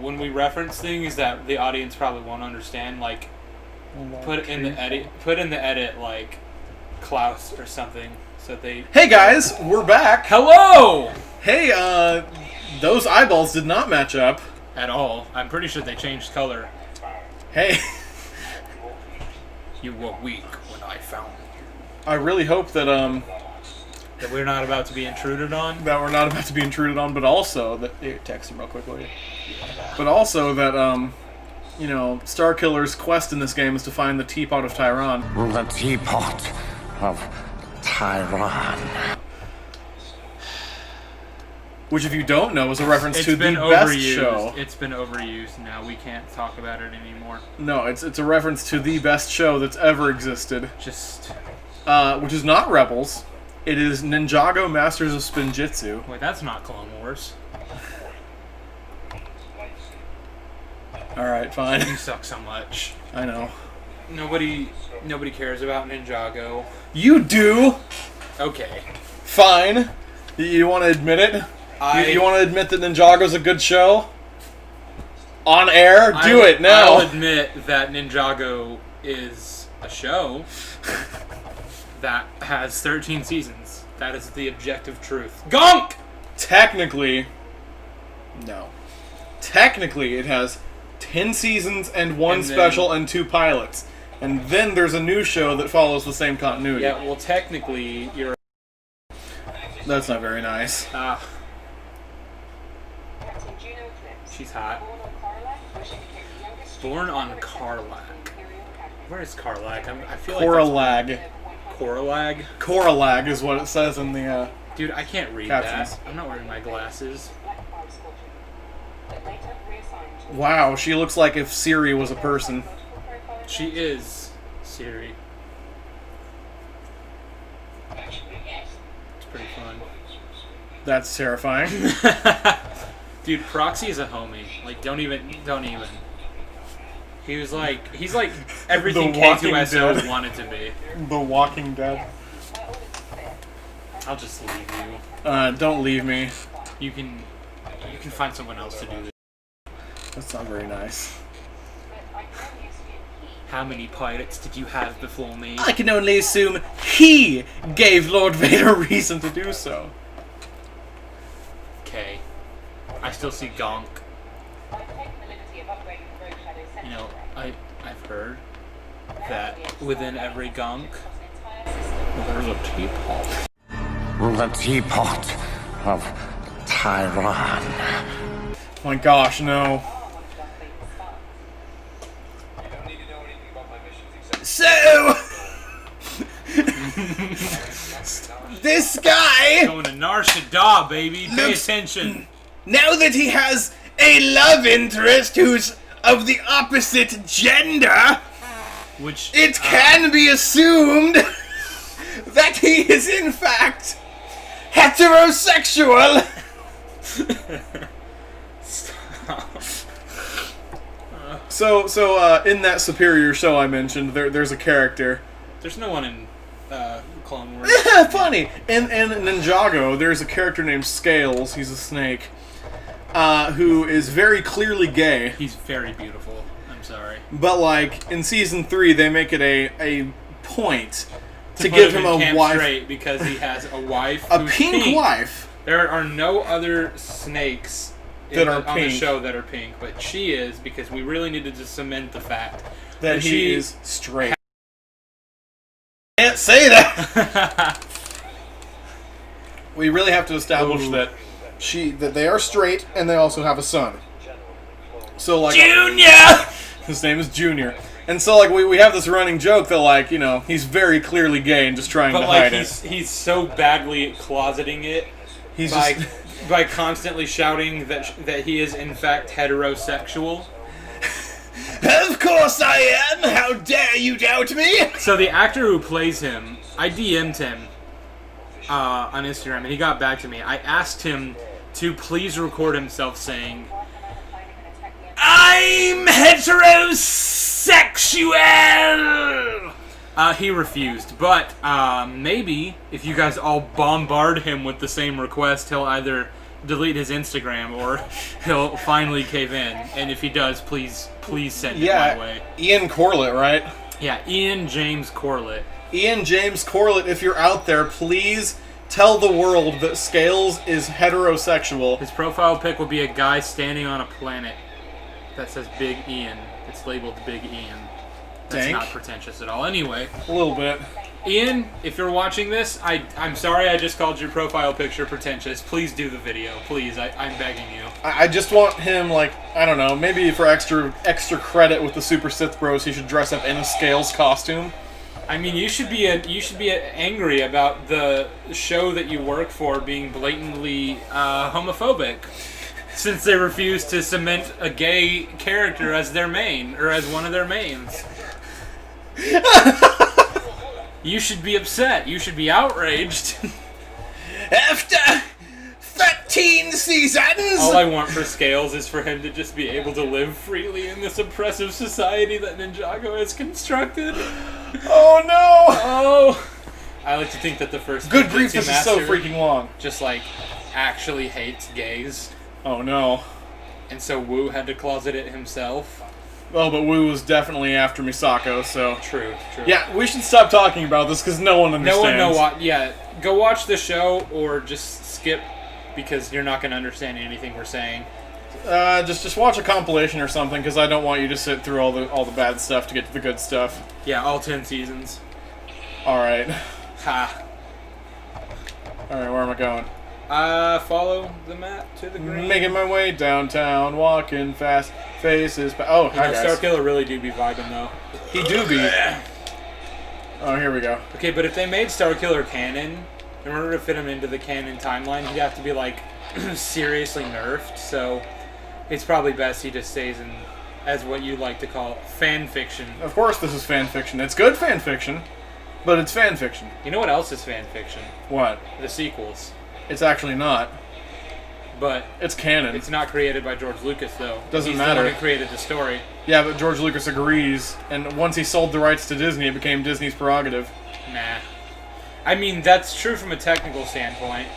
when we reference things that the audience probably won't understand, like put in the edit like Klaus or something, so they. Hey guys, we're back. Hello. Hey, those eyeballs did not match up At all. I'm pretty sure they changed color. Hey, You were weak when I found you. I really hope that That we're not about to be intruded on. that we're not about to be intruded on, but also that here, text him real quick, will you? But also that you know, Starkiller's quest in this game is to find the Teapot of Tyrahn. The Teapot of Tyrahn. Which, if you don't know, is a reference It's to the been best overused. show. It's been overused now. We can't talk about it anymore. No, it's a reference to the best show that's ever existed. Just Which is not Rebels. It is Ninjago Masters of Spinjitzu. wait, that's not Clone Wars. Alright, fine. You suck so much. I know. Nobody cares about Ninjago. You do! Okay. Fine. You want to admit it? You want to admit that Ninjago's a good show? On air? Do it now! I'll admit that Ninjago is a show that has 13 seasons. That is the objective truth. Gonk! Technically, no. Technically, it has 10 seasons and one And then- special and 2 pilots. And then there's a new show that follows the same continuity. Yeah, well, technically, you're... That's not very nice. She's hot. Born on Karlak. Where is Karlak? I feel like Coralag. that's... Coralag? Coralag is what it says in the, Dude, I can't read captions. that. I'm not wearing my glasses. Wow, she looks like if Siri was a person. She is Siri. It's pretty fun. That's terrifying. Dude, Proxy is a homie. Like, don't even. He's like everything The Walking K2SO Dead. wanted to be. The Walking Dead. I'll just leave you. Don't leave me. You can find someone else to do this. That's not very nice. How many pirates did you have before me? I can only assume he gave Lord Vader reason to do so. Okay. I still see Gonk. You know, I've heard that within every Gonk, there's a teapot. The Teapot of Tyrahn. Oh my gosh, no. So, this guy, Going to Nar Shaddaa, baby. Pay Looks- attention. now that he has a love interest who's of the opposite gender, Which it can be assumed that he is in fact heterosexual. So in that superior show I mentioned, there's a character. There's no one in Clone Wars. Funny. In Ninjago, there's a character named Scales. He's a snake, who is very clearly gay. He's very beautiful. I'm sorry. But like in season 3, they make it a point to Put give him in a Camp wife, Straight because he has a wife. a who's pink wife. There are no other snakes That are on the pink. show that are pink, but she is because we really needed to cement the fact That he she is straight. Can't say that. We really have to establish Ooh. that they are straight and they also have a son. So like Junior. his name is Junior. And so like we have this running joke that like, you know, he's very clearly gay and just trying But to like hide it. he's so badly closeting it He's by just by constantly shouting that he is in fact heterosexual. Of course I am! How dare you doubt me! So the actor who plays him, I DM'd him on Instagram, and he got back to me. I asked him to please record himself saying, "I'm heterosexual." He refused, but maybe if you guys all bombard him with the same request, he'll either delete his Instagram, or he'll finally cave in. And if he does, please send it my way. Ian Corlett, right? Yeah, Ian James Corlett. Ian James Corlett, if you're out there, please tell the world that Scales is heterosexual. His profile pic will be a guy standing on a planet that says Big Ian. It's labeled Big Ian. That's Dank. not pretentious at all. Anyway, A little bit. Ian, if you're watching this, I'm sorry I just called your profile picture pretentious. Please do the video. Please, I'm begging you. I just want him, like, I don't know, maybe for extra credit with the Super Sith Bros, he should dress up in a Scales costume. I mean, you should be angry about the show that you work for being blatantly homophobic, since they refuse to cement a gay character as their main, or as one of their mains. You should be upset. You should be outraged. After 13 seasons! All I want for Scales is for him to just be able to live freely in this oppressive society that Ninjago has constructed. Oh no! Oh! I like to think that the first Good grief, Ninjutsu this is so master freaking long. just, like, actually hates gays. Oh no. And so Wu had to closet it himself. Oh, but Wu was definitely after Misako, so... True. Yeah, we should stop talking about this because no one understands. No one know what. Yeah, go watch the show or just skip because you're not going to understand anything we're saying. Just watch a compilation or something because I don't want you to sit through all the bad stuff to get to the good stuff. Yeah, all 10 seasons. Alright. Ha. Alright, where am I going? Follow the map to the green. Making my way downtown, walking fast, faces... Oh, hi guys. Starkiller really do be vibing, though. He do be. Oh, here we go. Okay, but if they made Starkiller canon, in order to fit him into the canon timeline, he'd have to be, like, seriously nerfed, so it's probably best he just stays in, as what you like to call, fan fiction. Of course this is fan fiction. It's good fan fiction, but it's fan fiction. You know what else is fan fiction? What? The sequels. It's actually not. But it's canon. It's not created by George Lucas, though. Doesn't He's matter. the one who created the story. Yeah, but George Lucas agrees, and once he sold the rights to Disney, it became Disney's prerogative. Nah. I mean, that's true from a technical standpoint,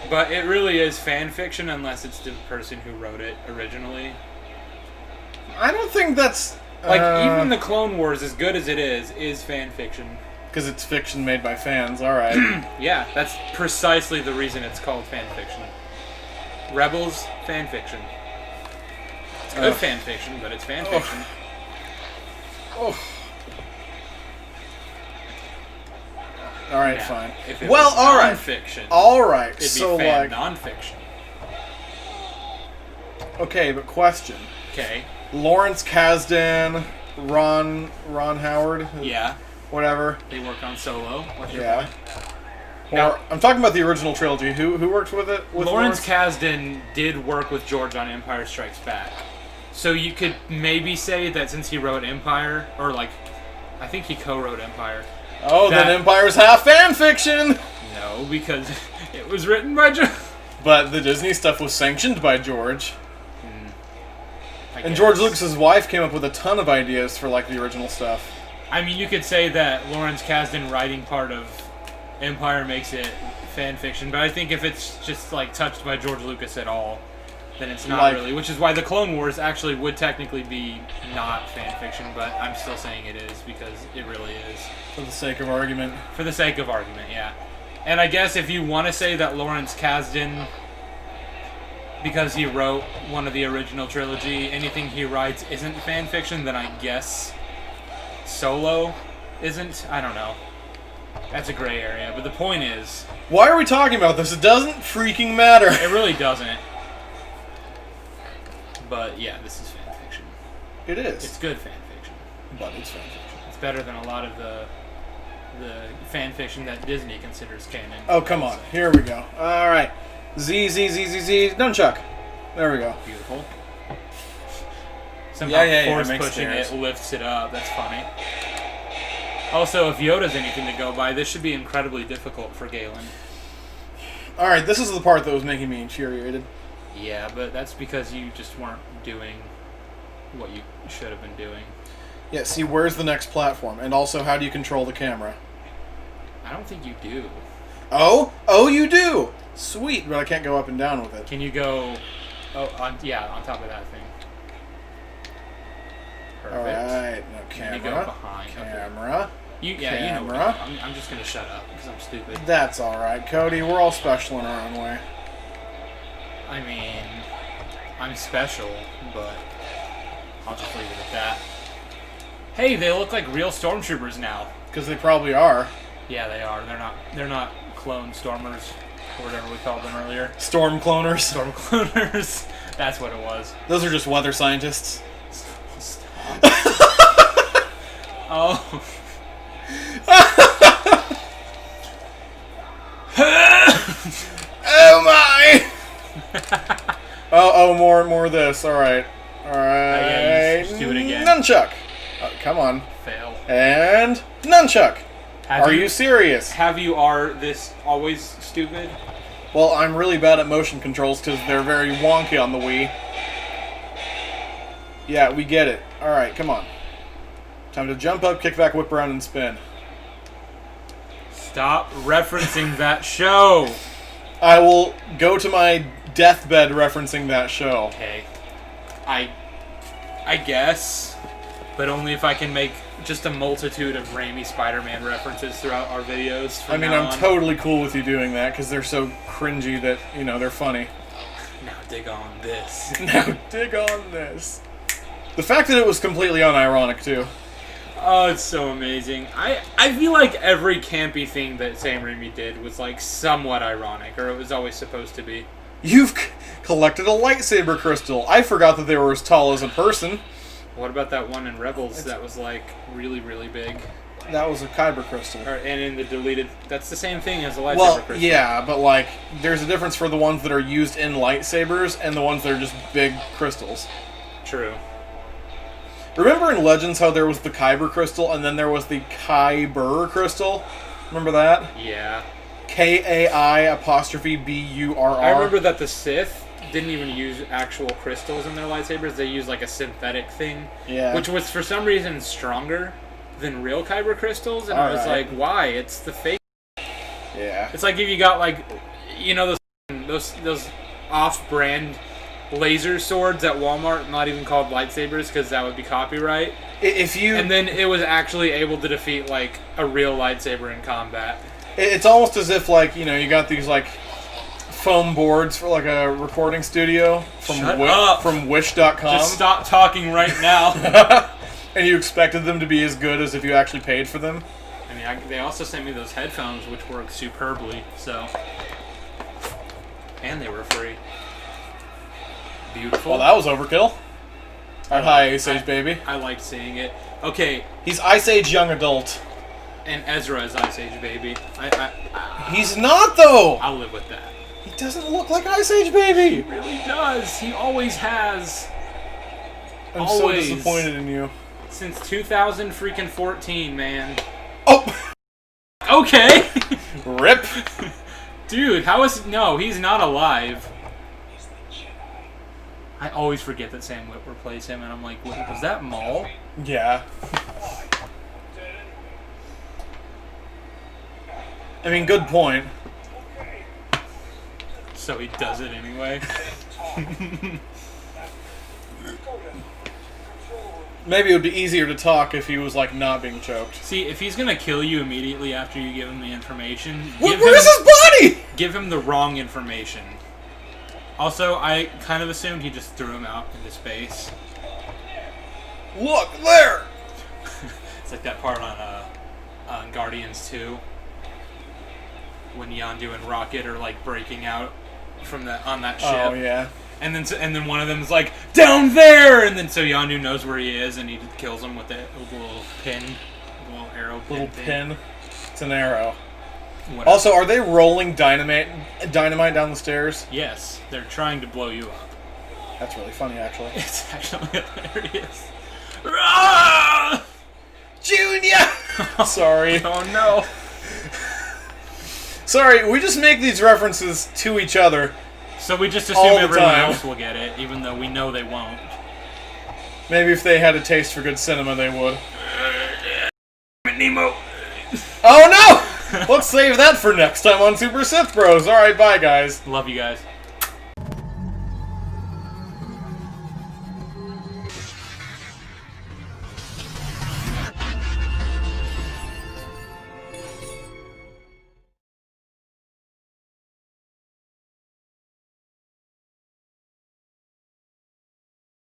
but it really is fan fiction unless it's the person who wrote it originally. I don't think that's... Like, even the Clone Wars, as good as it is fan fiction. Because it's fiction made by fans, alright. Yeah, that's precisely the reason it's called fan fiction. Rebels, fan fiction. It's good fan fiction, but it's fan fiction. Alright, Yeah. fine. If it Well, was alright. non-fiction, Alright, it'd be so fan like... non-fiction. Okay, but question. Okay. Lawrence Kasdan, Ron Howard? Yeah. Whatever. They work on Solo. What's your Yeah. point? Or, Now- I'm talking about the original trilogy. Who worked with it? With Lawrence Kasdan did work with George on Empire Strikes Back. So you could maybe say that since he wrote Empire, or like, I think he co-wrote Empire. Oh, then Empire's half fan fiction! No, because it was written by George. But the Disney stuff was sanctioned by George. I And guess. George Lucas's wife came up with a ton of ideas for like the original stuff. I mean, you could say that Lawrence Kasdan writing part of Empire makes it fan fiction, but I think if it's just like touched by George Lucas at all, then it's not Like- really. Which is why the Clone Wars actually would technically be not fan fiction, but I'm still saying it is because it really is. For the sake of argument. For the sake of argument, yeah. And I guess if you want to say that Lawrence Kasdan, because he wrote one of the original trilogy, anything he writes isn't fan fiction, then I guess Solo isn't. I don't know. That's a gray area. But the point is, Why are we talking about this? It doesn't freaking matter. it really doesn't. But yeah, this is fan fiction. It is. It's good fan fiction. But it's fan fiction. It's better than a lot of the fan fiction that Disney considers canon. Oh, come on. Here we go. Alright. Z, Nunchuck. There we go. Beautiful. Somehow Yeah, force makes pushing stairs. it lifts it up. That's funny. Also, if Yoda's anything to go by, this should be incredibly difficult for Galen. Alright, this is the part that was making me infuriated. Yeah, but that's because you just weren't doing what you should have been doing. Yeah, see, where's the next platform? And also, how do you control the camera? I don't think you do. Oh? Oh, you do! Sweet, but I can't go up and down with it. Can you go... Oh, on top of that thing. Perfect. Alright, no Can you camera. go behind? Camera. You know Camera. what I'm just going to shut up because I'm stupid. That's alright, Cody. We're all special in our own way. I mean, I'm special, but I'll just leave it at that. Hey, they look like real stormtroopers now. Because they probably are. Yeah, they are. They're not clone stormers or whatever we called them earlier. Storm cloners. Storm cloners. That's what it was. Those are just weather scientists. Stop. Oh. Oh my! Oh, more of this. Alright. Alright. Yeah, just do it again. Nunchuck. Oh, come on. Fail. And nunchuck. Are you serious? Have you this always stupid? Well, I'm really bad at motion controls because they're very wonky on the Wii. Yeah, we get it. Alright, come on. Time to jump up, kick back, whip around, and spin. Stop referencing that show. I will go to my deathbed referencing that show. Okay. I guess, but only if I can make just a multitude of Raimi Spider-Man references throughout our videos. I mean, I'm totally cool with you doing that because they're so cringy that, you know, they're funny. Now dig on this. Now dig on this. The fact that it was completely unironic, too. Oh, it's so amazing. I feel like every campy thing that Sam Raimi did was, like, somewhat ironic, or it was always supposed to be. You've collected a lightsaber crystal. I forgot that they were as tall as a person. What about that one in Rebels that was, like, really, really big? That was a kyber crystal. And in the deleted... That's the same thing as a lightsaber Well, crystal. yeah, but, like, there's a difference for the ones that are used in lightsabers and the ones that are just big crystals. True. Remember in Legends how there was the kyber crystal and then there was the kyber crystal? Remember that? Yeah. K-A-I-B-U-R-R. I remember that the Sith didn't even use actual crystals in their lightsabers. They used like a synthetic thing. Yeah. Which was for some reason stronger than real kyber crystals. And I was like, why? It's the fake. Yeah. It's like if you got like, you know, those off-brand laser swords at Walmart, not even called lightsabers because that would be copyright. If you... And then it was actually able to defeat like a real lightsaber in combat. It's almost as if, like, you know, you got these, like, foam boards for, like, a recording studio from Wish.com. Just stop talking right now. And you expected them to be as good as if you actually paid for them. I mean, they also sent me those headphones, which work superbly, so... And they were free. Beautiful. Well, that was overkill. Alright, hi, Ice Age baby. I liked seeing it. Okay. He's Ice Age young adult. And Ezra is Ice Age baby. He's not, though! I'll live with that. He doesn't look like Ice Age baby! He really does. He always has. I'm so disappointed in you. Since 2014, man. Oh! Okay! Rip! Dude, how is... No, he's not alive. I always forget that Sam Witwer plays him, and I'm like, was that Maul? Yeah. I mean, good point. So he does it anyway. Maybe it would be easier to talk if he was, like, not being choked. See, if he's gonna kill you immediately after you give him the information... Where's his body?! Give him the wrong information. Also, I kind of assumed he just threw him out into space. Look, there! It's like that part on Guardians 2. When Yondu and Rocket are like breaking out from on that ship. Oh yeah. And then one of them is like, down there, and then so Yondu knows where he is, and he kills him with a little pin, a little arrow pin. Little pin. It's an arrow. Whatever. Also, are they rolling dynamite down the stairs? Yes, they're trying to blow you up. That's really funny, actually. It's actually hilarious. Ah! Junior! Sorry. Oh no. Sorry, we just make these references to each other. So we just all assume the everyone time. else will get it, even though we know they won't. Maybe if they had a taste for good cinema, they would. Nemo. Oh no! Let's save that for next time on Super Sith Bros. Alright, bye, guys. Love you guys.